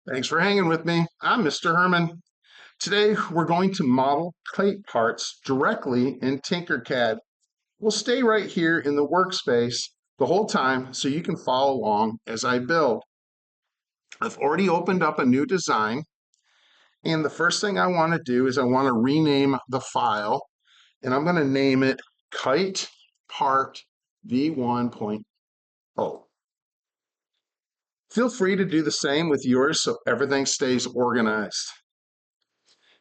Thanks for hanging with me. I'm Mr. Herman. Today we're going to model kite parts directly in Tinkercad. We'll stay right here in the workspace the whole time so you can follow along as I build. I've already opened up a new design, and the first thing I want to do is I want to rename the file, and I'm going to name it Kite Part V1.0. Feel free to do the same with yours so everything stays organized.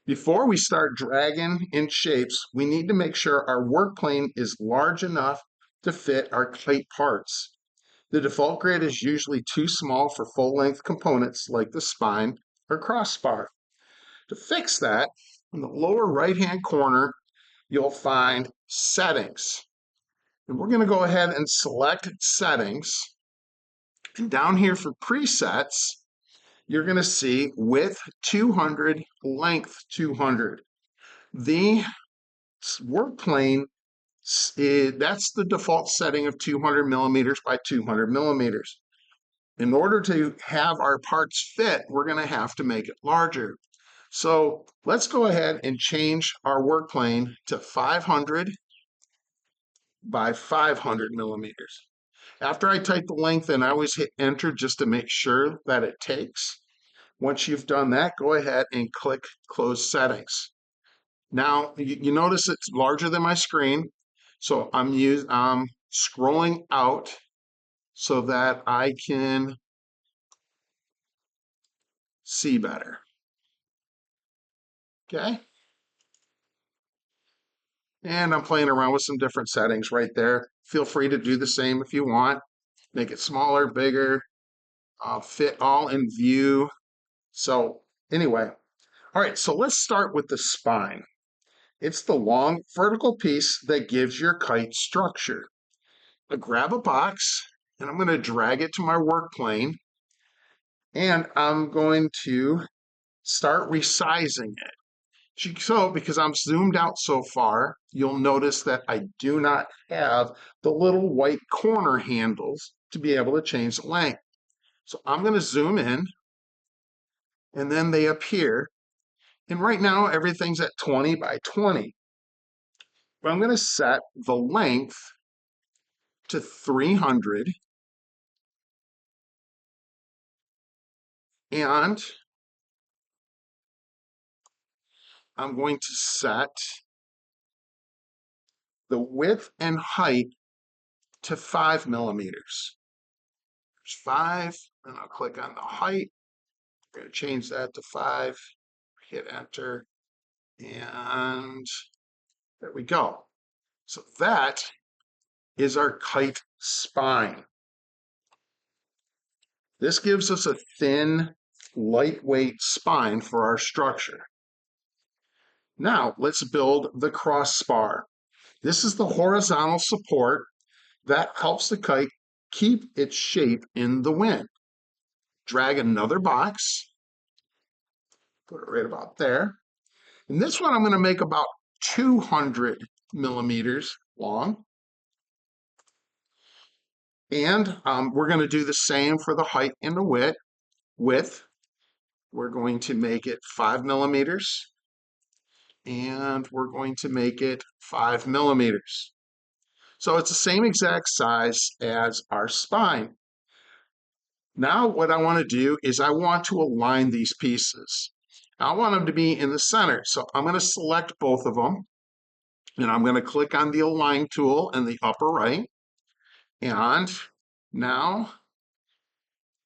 Before we start dragging in shapes, we need to make sure our work plane is large enough to fit our kite parts. The default grid is usually too small for full-length components like the spine or crossbar. To fix that, in the lower right-hand corner, you'll find Settings. And we're going to go ahead and select Settings. And down here for Presets, you're going to see Width 200, Length 200. The work plane, that's the default setting of 200 millimeters by 200 millimeters. In order to have our parts fit, we're going to have to make it larger. So let's go ahead and change our work plane to 500 by 500 millimeters. After I type the length in, I always hit enter just to make sure that it takes. Once you've done that, go ahead and click close settings. Now, you notice it's larger than my screen, so I'm scrolling out so that I can see better. Okay? And I'm playing around with some different settings right there. Feel free to do the same if you want. Make it smaller, bigger, fit all in view. So anyway, all right, so let's start with the spine. It's the long vertical piece that gives your kite structure. I grab a box and I'm going to drag it to my work plane, and I'm going to start resizing it. So, because I'm zoomed out so far, you'll notice that I do not have the little white corner handles to be able to change the length. So I'm going to zoom in, and then they appear. And right now, everything's at 20 by 20. But I'm going to set the length to 300, and I'm going to set the width and height to 5 millimeters. There's 5, and I'll click on the height. I'm going to change that to 5, hit enter, and there we go. So that is our kite spine. This gives us a thin, lightweight spine for our structure. Now let's build the crossbar. This is the horizontal support that helps the kite keep its shape in the wind. Drag another box, put it right about there. And this one I'm going to make about 200 millimeters long. And we're going to do the same for the height and the width. We're going to make it 5 millimeters, and we're going to make it 5 millimeters. So it's the same exact size as our spine. Now what I want to do is I want to align these pieces. I want them to be in the center. So I'm going to select both of them, and I'm going to click on the Align tool in the upper right. And now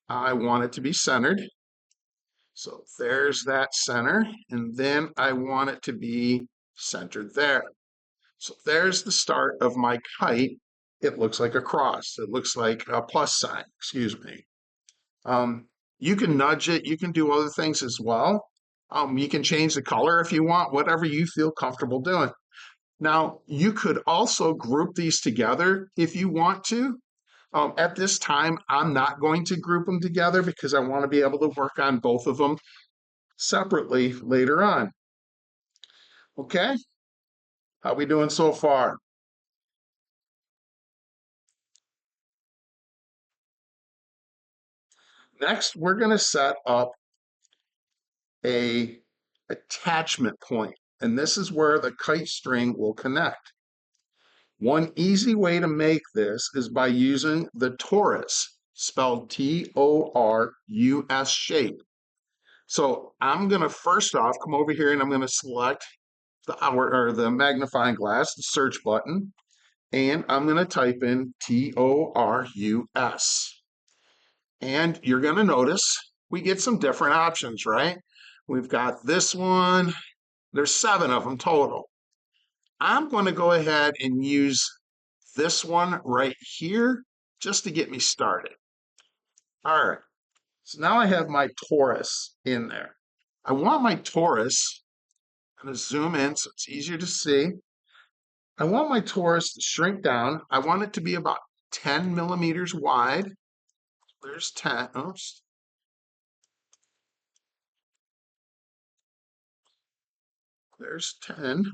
I want it to be centered. So there's that center, and then I want it to be centered there. So there's the start of my kite. It looks like a cross. It looks like a plus sign, excuse me. You can nudge it. You can do other things as well. You can change the color if you want, whatever you feel comfortable doing. Now, you could also group these together if you want to. At this time, I'm not going to group them together because I want to be able to work on both of them separately later on. Okay? How we doing so far? Next, we're going to set up a attachment point, and this is where the kite string will connect. One easy way to make this is by using the torus, spelled T-O-R-U-S shape. So I'm going to first off come over here and I'm going to select the magnifying glass, the search button, and I'm going to type in T-O-R-U-S. And you're going to notice we get some different options, right? We've got this one. There's 7 of them total. I'm going to go ahead and use this one right here just to get me started. All right, so now I have my torus in there. I want my torus, I'm going to zoom in so it's easier to see. I want my torus to shrink down. I want it to be about 10 millimeters wide. There's 10. Oops. There's 10.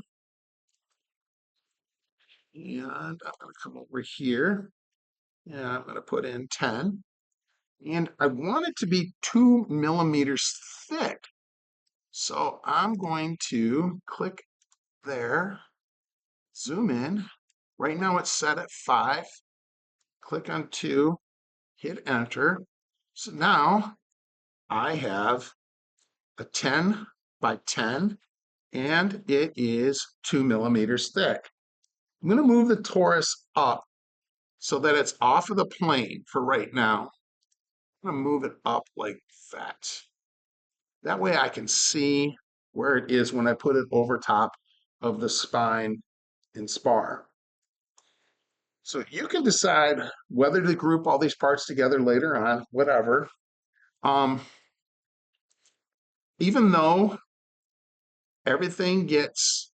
And I'm going to come over here. And I'm going to put in 10. And I want it to be 2 millimeters thick. So I'm going to click there, zoom in. Right now it's set at 5. Click on 2, hit enter. So now I have a 10 by 10, and it is 2 millimeters thick. I'm going to move the torus up so that it's off of the plane for right now. I'm going to move it up like that. That way I can see where it is when I put it over top of the spine in spar. So you can decide whether to group all these parts together later on, whatever. Even though everything gets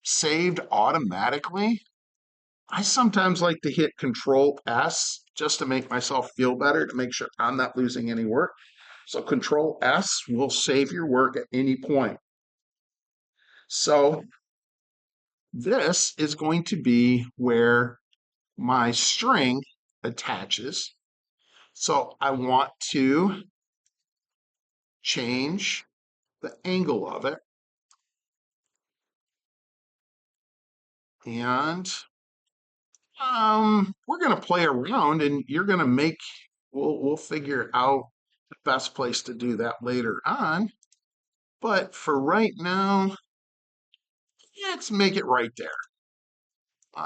saved automatically, I sometimes like to hit Control S just to make myself feel better, to make sure I'm not losing any work. So Control S will save your work at any point. So this is going to be where my string attaches. So I want to change the angle of it. And we're going to play around, and you're going to make, we'll figure out the best place to do that later on. But for right now, let's make it right there.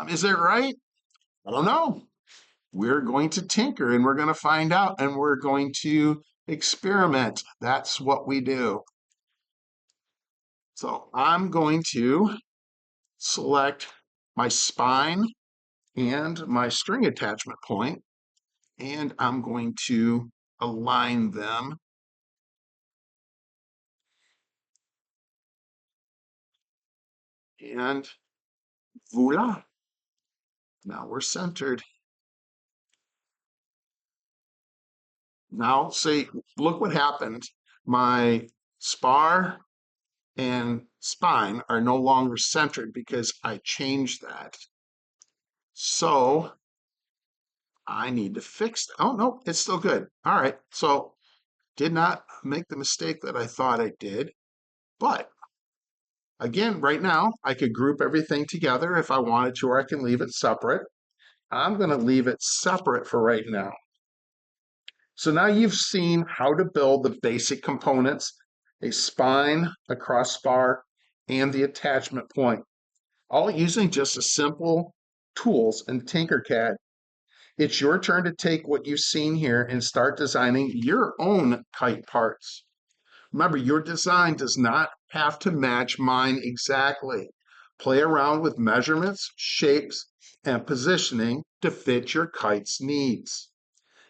Is it right? I don't know. We're going to tinker and we're going to find out, and we're going to experiment. That's what we do. So I'm going to select my spine and my string attachment point, and I'm going to align them. And voila, now we're centered. Now say, look what happened. My spar and spine are no longer centered because I changed that. So I need to fix that. Oh, no, it's still good. All right, so did not make the mistake that I thought I did. But again, right now, I could group everything together if I wanted to, or I can leave it separate. I'm going to leave it separate for right now. So now you've seen how to build the basic components, a spine, a crossbar, and the attachment point, all using just a simple tools in Tinkercad. It's your turn to take what you've seen here and start designing your own kite parts. Remember, your design does not have to match mine exactly. Play around with measurements, shapes, and positioning to fit your kite's needs.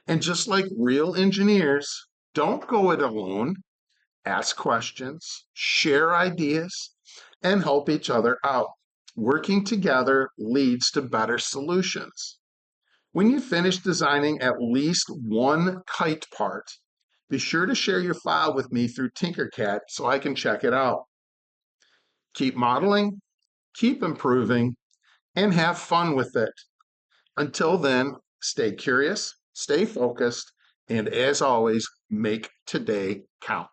And just like real engineers, don't go it alone. Ask questions, share ideas, and help each other out. Working together leads to better solutions. When you finish designing at least one kite part, be sure to share your file with me through Tinkercad so I can check it out. Keep modeling, keep improving, and have fun with it. Until then, stay curious, stay focused, And as always, make today count.